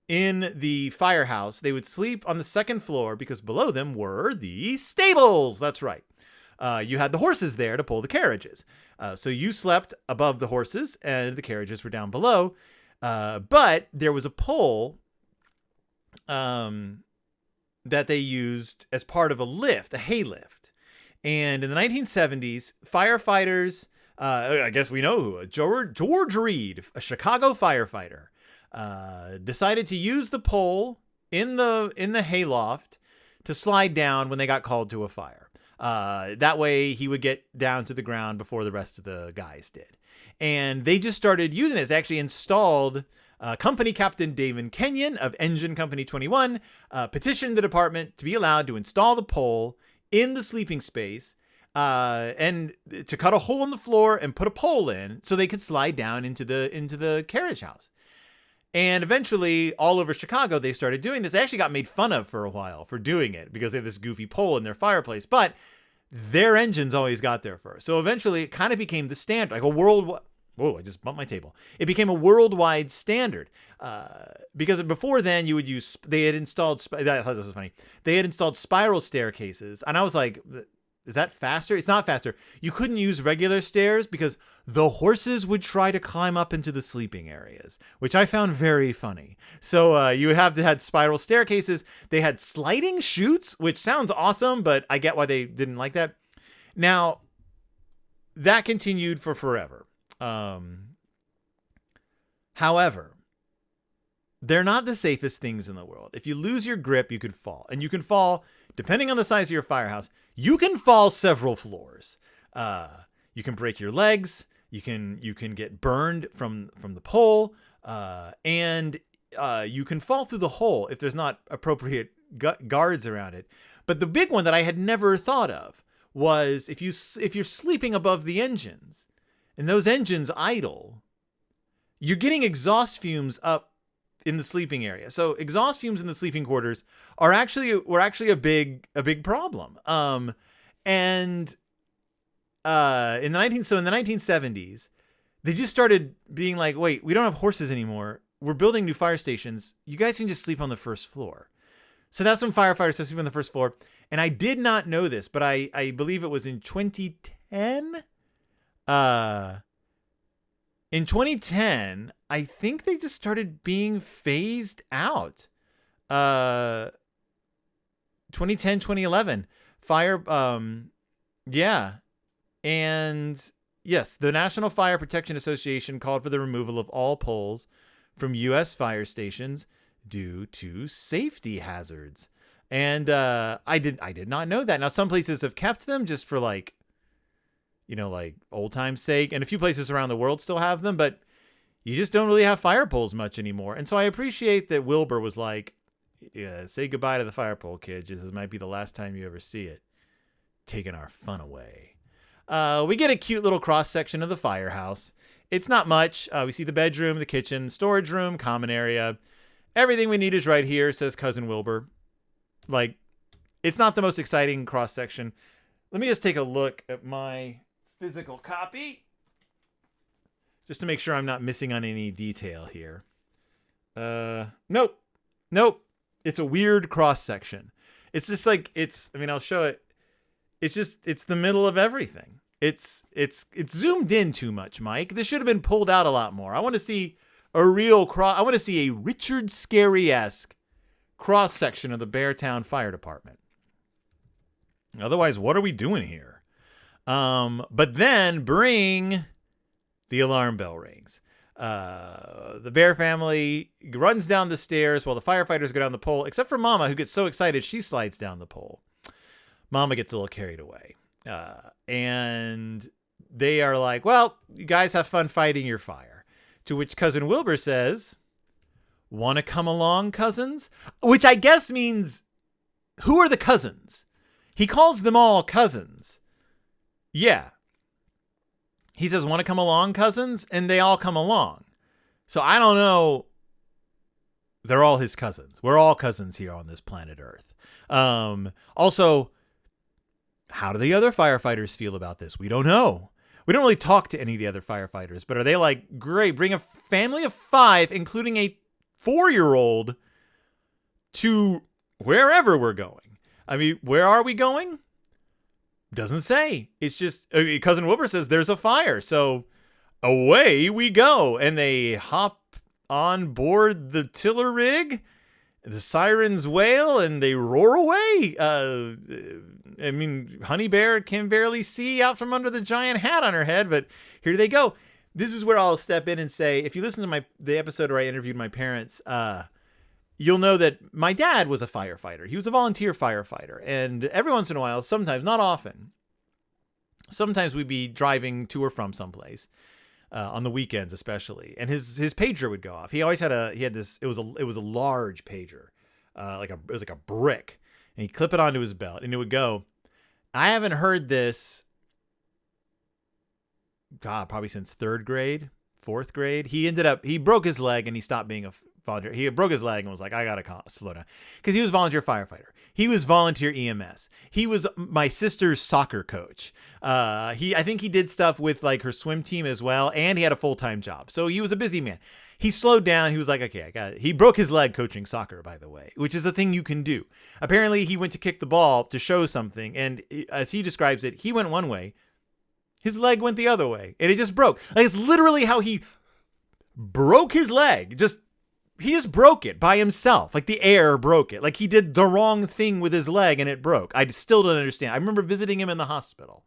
in the firehouse. They would sleep on the second floor because below them were the stables. That's right. You had the horses there to pull the carriages. So you slept above the horses and the carriages were down below. But there was a pole that they used as part of a lift, a hay lift. And in the 1970s, firefighters, I guess we know who, George Reed, a Chicago firefighter, decided to use the pole in the hayloft to slide down when they got called to a fire. That way he would get down to the ground before the rest of the guys did. And they just started using this. They actually installed Company Captain David Kenyon of Engine Company 21 petitioned the department to be allowed to install the pole in the sleeping space and to cut a hole in the floor and put a pole in so they could slide down into the carriage house. And eventually, all over Chicago, they started doing this. They actually got made fun of for a while for doing it because they have this goofy pole in their fireplace. But their engines always got there first. So eventually, it kind of became the standard, like a worldwide. Whoa, I just bumped my table. It became a worldwide standard because before then, you would use. They had installed. This was funny. They had installed spiral staircases, and I was like, is that faster? It's not faster. You couldn't use regular stairs because the horses would try to climb up into the sleeping areas, which I found very funny. So you would have to have spiral staircases. They had sliding chutes, which sounds awesome, but I get why they didn't like that. Now, that continued for forever. However, they're not the safest things in the world. If you lose your grip, you could fall. And you can fall, depending on the size of your firehouse, you can fall several floors. You can break your legs. You can get burned from the pole, and you can fall through the hole if there's not appropriate guards around it. But the big one that I had never thought of was if you're sleeping above the engines, and those engines idle, you're getting exhaust fumes up in the sleeping area. So exhaust fumes in the sleeping quarters were actually a big problem. In the 1970s, they just started being like, wait, we don't have horses anymore. We're building new fire stations. You guys can just sleep on the first floor. So that's when firefighters started sleeping on the first floor. And I did not know this, but I believe it was in 2010. In 2010, I think they just started being phased out. 2010, 2011. Yeah. And yes, the National Fire Protection Association called for the removal of all poles from U.S. fire stations due to safety hazards. And I did not know that. Now, some places have kept them just for like old time's sake. And a few places around the world still have them, but you just don't really have fire poles much anymore. And so I appreciate that Wilbur was like, yeah, say goodbye to the fire pole, kids. This might be the last time you ever see it. Taking our fun away. We get a cute little cross section of the firehouse. It's not much. We see the bedroom, the kitchen, storage room, common area. Everything we need is right here, says Cousin Wilbur. Like, it's not the most exciting cross section. Let me just take a look at my physical copy just to make sure I'm not missing on any detail here. Nope. It's a weird cross section. It's just like, I'll show it. It's the middle of everything. It's zoomed in too much, Mike. This should have been pulled out a lot more. I want to see a real I want to see a Richard Scarry-esque cross section of the Beartown Fire Department. Otherwise, what are we doing here? But then bring the alarm bell rings. The Bear family runs down the stairs while the firefighters go down the pole, except for Mama, who gets so excited she slides down the pole. Mama gets a little carried away. And they are like, well, you guys have fun fighting your fire. To which Cousin Wilbur says, want to come along, cousins? Which I guess means, who are the cousins? He calls them all cousins. Yeah. He says, want to come along, cousins? And they all come along. So I don't know. They're all his cousins. We're all cousins here on this planet Earth. Also, how do the other firefighters feel about this? We don't know. We don't really talk to any of the other firefighters, but are they like, great, bring a family of 5, including a 4-year-old, to wherever we're going? I mean, where are we going? Doesn't say. It's just, Cousin Wilbur says there's a fire. So away we go. And they hop on board the tiller rig. The sirens wail and they roar away. I mean, Honey Bear can barely see out from under the giant hat on her head, but here they go. This is where I'll step in and say, if you listen to the episode where I interviewed my parents, you'll know that my dad was a firefighter. He was a volunteer firefighter. And every once in a while, sometimes, not often, sometimes we'd be driving to or from someplace, on the weekends especially. And his pager would go off. He always had it was a large pager, it was like a brick. And he'd clip it onto his belt and it would go. I haven't heard this, probably since 3rd grade, 4th grade. He broke his leg and he stopped being a volunteer. He broke his leg and was like, I got to slow down. Because he was volunteer firefighter. He was volunteer EMS. He was my sister's soccer coach. I think he did stuff with like her swim team as well. And he had a full-time job. So he was a busy man. He slowed down. He was like, okay, I got it. He broke his leg coaching soccer, by the way, which is a thing you can do. Apparently, he went to kick the ball to show something. And as he describes it, he went one way. His leg went the other way. And it just broke. Like, it's literally how he broke his leg. He just broke it by himself. Like the air broke it. Like he did the wrong thing with his leg and it broke. I still don't understand. I remember visiting him in the hospital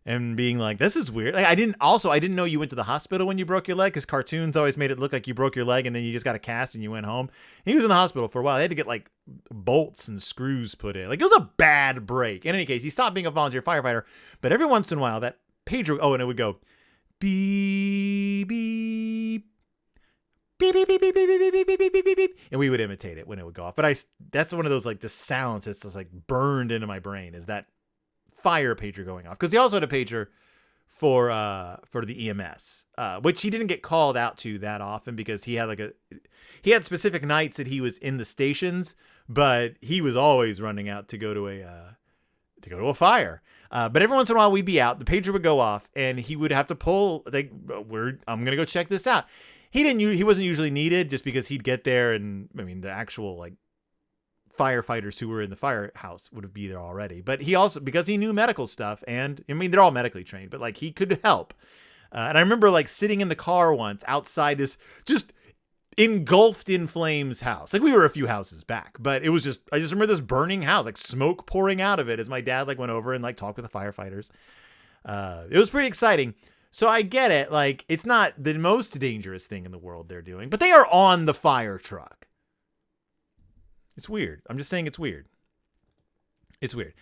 and being like, this is weird. Like I didn't know you went to the hospital when you broke your leg, because cartoons always made it look like you broke your leg and then you just got a cast and you went home. And he was in the hospital for a while. They had to get like bolts and screws put in. Like it was a bad break. In any case, he stopped being a volunteer firefighter, but every once in a while that pager, and it would go beep, beep, beep, beep, beep, beep, beep, beep, beep, beep, beep, beep, beep, and we would imitate it when it would go off. But that's one of those like the sounds that's just like burned into my brain, is that fire pager going off. Because he also had a pager for the EMS, which he didn't get called out to that often because he had specific nights that he was in the stations, but he was always running out to go to a fire. But every once in a while we'd be out, the pager would go off, and he would have to pull I'm gonna go check this out. He wasn't usually needed, just because he'd get there, and I mean the actual like firefighters who were in the firehouse would be there already. But he also, because he knew medical stuff, and I mean they're all medically trained, but like he could help. And I remember like sitting in the car once outside this just engulfed in flames house. Like we were a few houses back, but I just remember this burning house, like smoke pouring out of it as my dad like went over and like talked with the firefighters. It was pretty exciting. So I get it. Like it's not the most dangerous thing in the world they're doing, but they are on the fire truck. It's weird. I'm just saying it's weird. It's weird.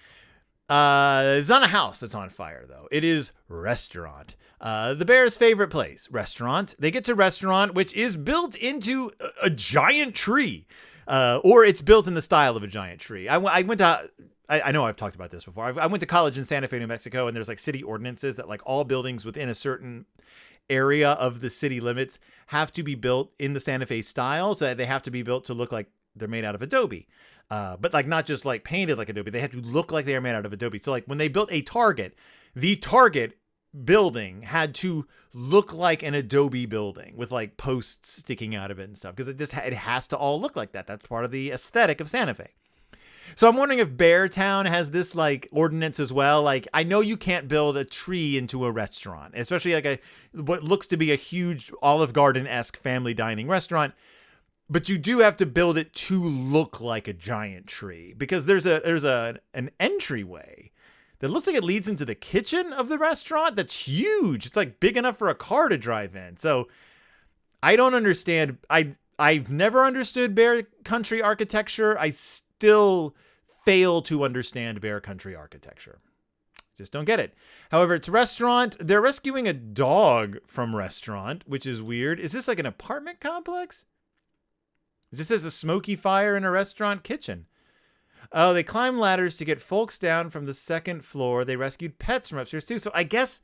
It's not a house that's on fire, though. It is restaurant. The Bears' favorite place, restaurant. They get to restaurant, which is built into a giant tree, or it's built in the style of a giant tree. I went to, I know I've talked about this before. I went to college in Santa Fe, New Mexico, and there's like city ordinances that like all buildings within a certain area of the city limits have to be built in the Santa Fe style, so that they have to be built to look like they're made out of Adobe. But like not just like painted like Adobe, they had to look like they are made out of Adobe. So like when they built a Target, the Target building had to look like an Adobe building with like posts sticking out of it and stuff, because it has to all look like that. That's part of the aesthetic of Santa Fe. So I'm wondering if Beartown has this like ordinance as well. Like I know you can't build a tree into a restaurant, especially like what looks to be a huge Olive Garden-esque family dining restaurant. But you do have to build it to look like a giant tree, because there's an entryway that looks like it leads into the kitchen of the restaurant. That's huge. It's like big enough for a car to drive in. So I don't understand. I've never understood bear country architecture. I still fail to understand bear country architecture. Just don't get it. However, it's a restaurant. They're rescuing a dog from restaurant, which is weird. Is this like an apartment complex? It just says a smoky fire in a restaurant kitchen. Oh, they climb ladders to get folks down from the second floor. They rescued pets from upstairs too. So I guess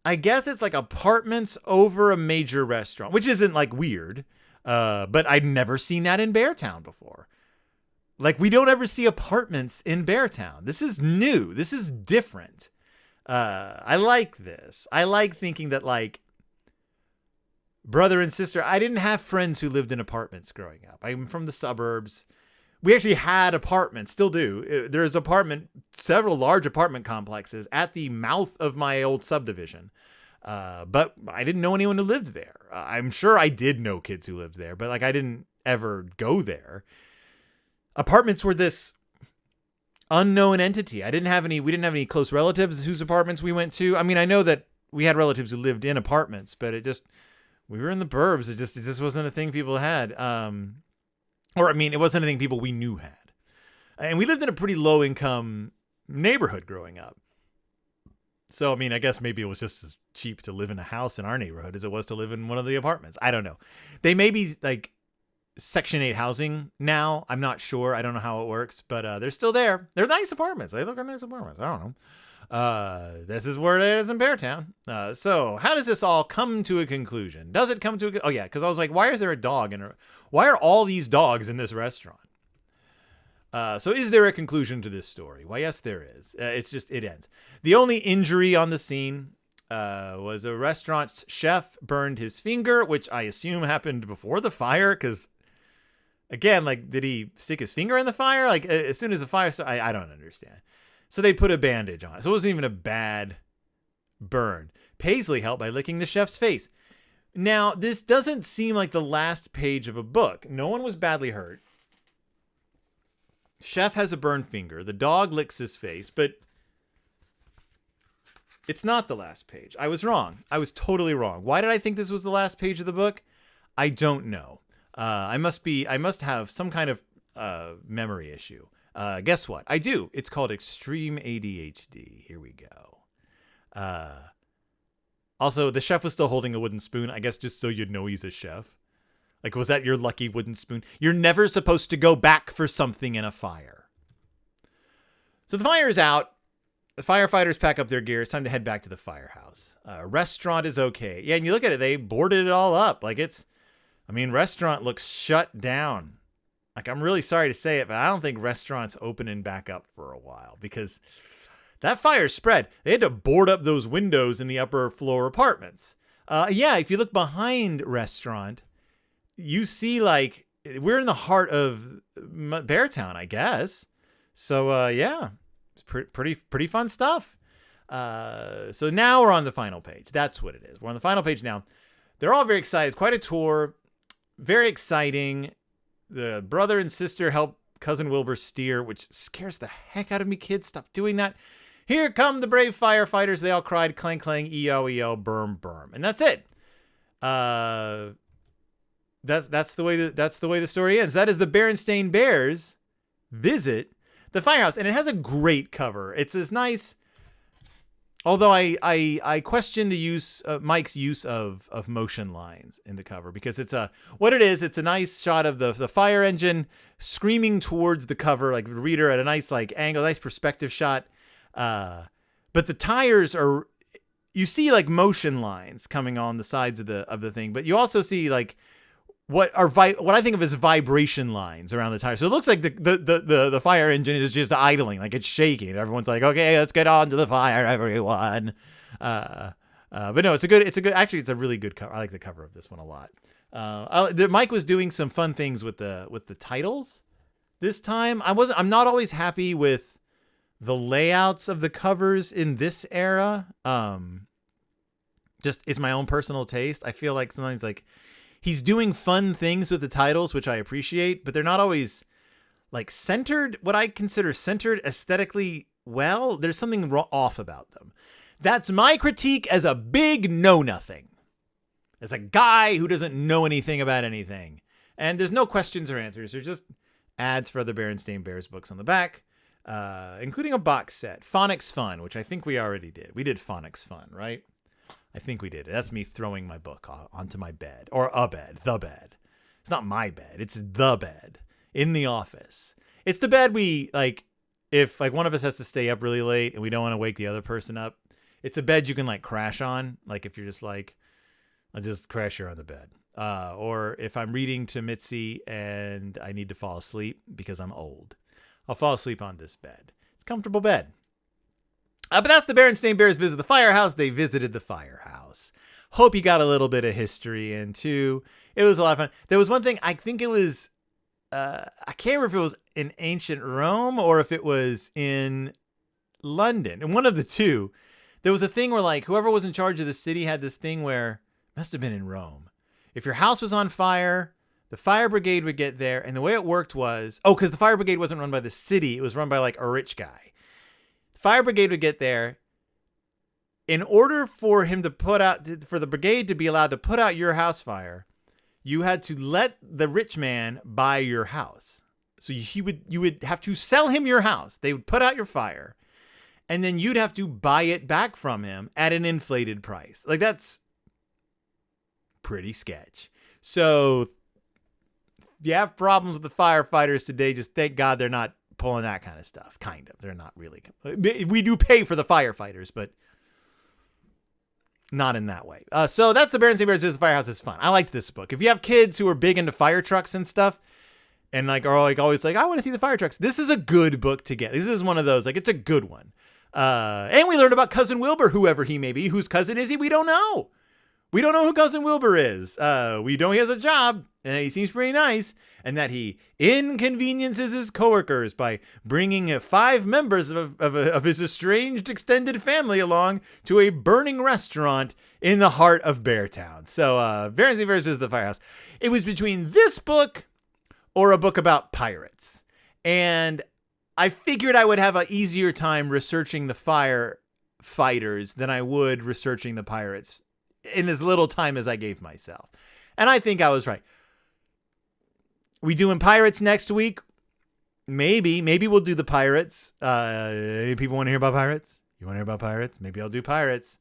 it's like apartments over a major restaurant, which isn't like weird. But I'd never seen that in Beartown before. Like, we don't ever see apartments in Beartown. This is new. This is different. I like this. I like thinking that, like, brother and sister, I didn't have friends who lived in apartments growing up. I'm from the suburbs. We actually had apartments, still do. There's several large apartment complexes at the mouth of my old subdivision. But I didn't know anyone who lived there. I'm sure I did know kids who lived there, but like I didn't ever go there. Apartments were this unknown entity. We didn't have any close relatives whose apartments we went to. I mean, I know that we had relatives who lived in apartments, but we were in the burbs. It just wasn't a thing people had. It wasn't anything people we knew had. And we lived in a pretty low income neighborhood growing up. So, I mean, I guess maybe it was just as cheap to live in a house in our neighborhood as it was to live in one of the apartments. I don't know. They may be like Section 8 housing now. I'm not sure. I don't know how it works, but they're still there. They're nice apartments. They look like nice apartments. I don't know. This is where it is in Beartown. So how does this all come to a conclusion? Does it come to oh yeah, because I was like, why is there a dog why are all these dogs in this restaurant? So is there a conclusion to this story? Why, yes, there is. It ends. The only injury on the scene was a restaurant's chef burned his finger, which I assume happened before the fire, because again, like, did he stick his finger in the fire? Like, as soon as the fire started, I don't understand. So they put a bandage on it. So it wasn't even a bad burn. Paisley helped by licking the chef's face. Now, this doesn't seem like the last page of a book. No one was badly hurt. Chef has a burned finger. The dog licks his face, but it's not the last page. I was wrong. I was totally wrong. Why did I think this was the last page of the book? I don't know. I must have some kind of memory issue. Guess what? I do. It's called extreme ADHD. Here we go. Also, the chef was still holding a wooden spoon. I guess just so you'd know he's a chef. Like, was that your lucky wooden spoon? You're never supposed to go back for something in a fire. So the fire is out. The firefighters pack up their gear. It's time to head back to the firehouse. Restaurant is okay. Yeah, and you look at it, they boarded it all up. Like, restaurant looks shut down. Like, I'm really sorry to say it, but I don't think restaurant's opening back up for a while because that fire spread. They had to board up those windows in the upper floor apartments. If you look behind restaurant, you see, like, we're in the heart of Beartown, I guess. So, it's pretty fun stuff. So now we're on the final page. That's what it is. We're on the final page now. They're all very excited. It's quite a tour. Very exciting. The brother and sister help Cousin Wilbur steer, which scares the heck out of me, kids. Stop doing that. Here come the brave firefighters. They all cried, clang, clang, E-O, E-O, berm, berm. And that's it. That's the way the story ends. That is the Berenstain Bears visit the firehouse, and it has a great cover. It's as nice. Although I question the Mike's use of motion lines in the cover, because it's a nice shot of the fire engine screaming towards the cover, like the reader at a nice like angle, nice perspective shot. But the tires you see like motion lines coming on the sides of the thing, but you also see like what I think of as vibration lines around the tire. So it looks like the fire engine is just idling, like it's shaking. Everyone's like, okay, let's get on to the fire, everyone. But no, it's a really good cover. I like the cover of this one a lot. Mike was doing some fun things with the titles this time. I'm not always happy with the layouts of the covers in this era. Just it's my own personal taste. I feel like sometimes like he's doing fun things with the titles, which I appreciate, but they're not always like centered, what I consider centered aesthetically well. There's something off about them. That's my critique as a big know-nothing. as a guy who doesn't know anything about anything. And there's no questions or answers. There's just ads for other Berenstain Bears books on the back, including a box set. Phonics Fun, which I think we already did. We did Phonics Fun, right? I think we did. That's me throwing my book onto my bed. Or a bed. The bed. It's not my bed. It's the bed. In the office. It's the bed we, like, if like one of us has to stay up really late and we don't want to wake the other person up, it's a bed you can like crash on. Like if you're just like, I'll just crash here on the bed. Or if I'm reading to Mitzi and I need to fall asleep because I'm old, I'll fall asleep on this bed. It's a comfortable bed. But that's the Berenstain Bears visit the Firehouse. They visited the Firehouse. Hope you got a little bit of history in too. It was a lot of fun. There was one thing, I think it was, I can't remember if it was in ancient Rome or if it was in London. And one of the two, there was a thing where like whoever was in charge of the city had this thing where, must have been in Rome. If your house was on fire, the fire brigade would get there. And the way it worked was, because the fire brigade wasn't run by the city. It was run by like a rich guy. The fire brigade would get there. In order for him to for the brigade to be allowed to put out your house fire, you had to let the rich man buy your house. So you would have to sell him your house. They would put out your fire. And then you'd have to buy it back from him at an inflated price. Like that's pretty sketch. So if you have problems with the firefighters today, just thank God they're not pulling that kind of stuff. Kind of. They're not really. We do pay for the firefighters, but not in that way. So that's the Berenstain Bears visit the Firehouse. It's fun. I liked this book. If you have kids who are big into fire trucks and stuff, and like are like always like, I want to see the fire trucks, this is a good book to get. This is one of those, like, it's a good one. And we learned about Cousin Wilbur, whoever he may be. Whose cousin is he? We don't know. We don't know who Cousin Wilbur is. We know he has a job, and he seems pretty nice, and that he inconveniences his coworkers by bringing 5 members of his estranged extended family along to a burning restaurant in the heart of Beartown. So, Berenstain Bears visit the Firehouse. It was between this book or a book about pirates, and I figured I would have an easier time researching the firefighters than I would researching the pirates in as little time as I gave myself. And I think I was right. We doing pirates next week? Maybe we'll do the pirates. People want to hear about pirates? You want to hear about pirates? Maybe I'll do pirates.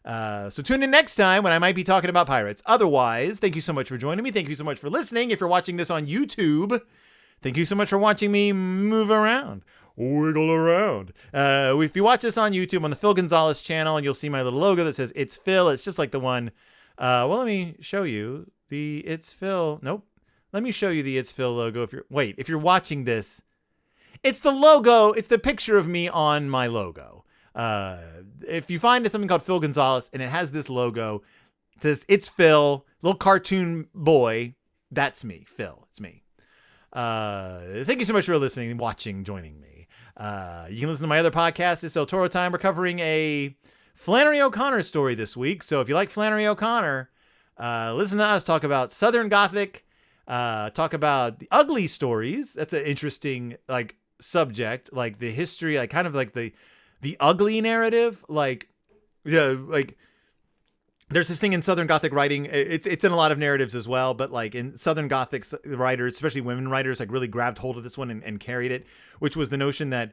So tune in next time when I might be talking about pirates. Otherwise, thank you so much for joining me. Thank you so much for listening. If you're watching this on YouTube, thank you so much for watching me move around. Wiggle around. If you watch this on YouTube on the Phil Gonzalez channel, and you'll see my little logo that says It's Phil. It's just like the one. Well, let me show you the It's Phil. Nope. Let me show you the It's Phil logo. If you're watching this, it's the logo. It's the picture of me on my logo. If you find something called Phil Gonzalez and it has this logo, it says It's Phil, little cartoon boy. That's me, Phil. It's me. Thank you so much for listening, watching, joining me. You can listen to my other podcast, It's El Toro Time. We're covering a Flannery O'Connor story this week. So if you like Flannery O'Connor, listen to us talk about Southern Gothic, talk about the ugly stories. That's an interesting like subject, like the history, like kind of like the ugly narrative, like, yeah, like there's this thing in Southern Gothic writing. It's in a lot of narratives as well, but like in Southern Gothic writers, especially women writers, like really grabbed hold of this one and carried it, which was the notion that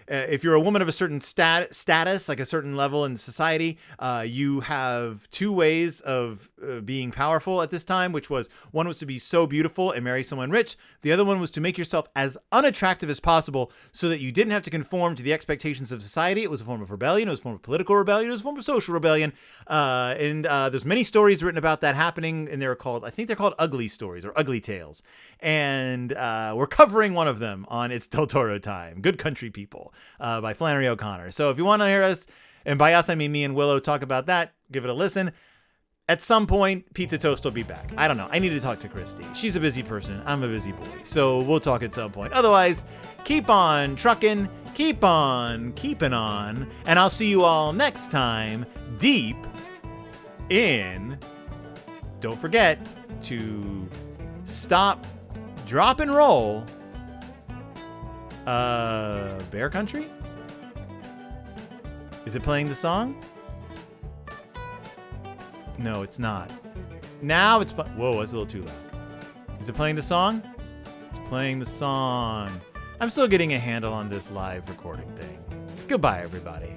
if you're a woman of a certain status, like a certain level in society, you have 2 ways of being powerful at this time, which was one was to be so beautiful and marry someone rich. The other one was to make yourself as unattractive as possible so that you didn't have to conform to the expectations of society. It was a form of rebellion. It was a form of political rebellion. It was a form of social rebellion. And there's many stories written about that happening, and I think they're called ugly stories or ugly tales. And we're covering one of them on It's Del Toro Time, Good Country People, by Flannery O'Connor. So if you want to hear us, and by us I mean me and Willow, talk about that, give it a listen. At some point, Pizza Toast will be back. I don't know. I need to talk to Christy. She's a busy person. I'm a busy boy. So we'll talk at some point. Otherwise, keep on trucking, keep on keeping on, and I'll see you all next time deep in. Don't forget to stop, drop, and roll. Bear Country? Is it playing the song? No, it's not. Now it's whoa, that's a little too loud. Is it playing the song? It's playing the song. I'm still getting a handle on this live recording thing. Goodbye, everybody.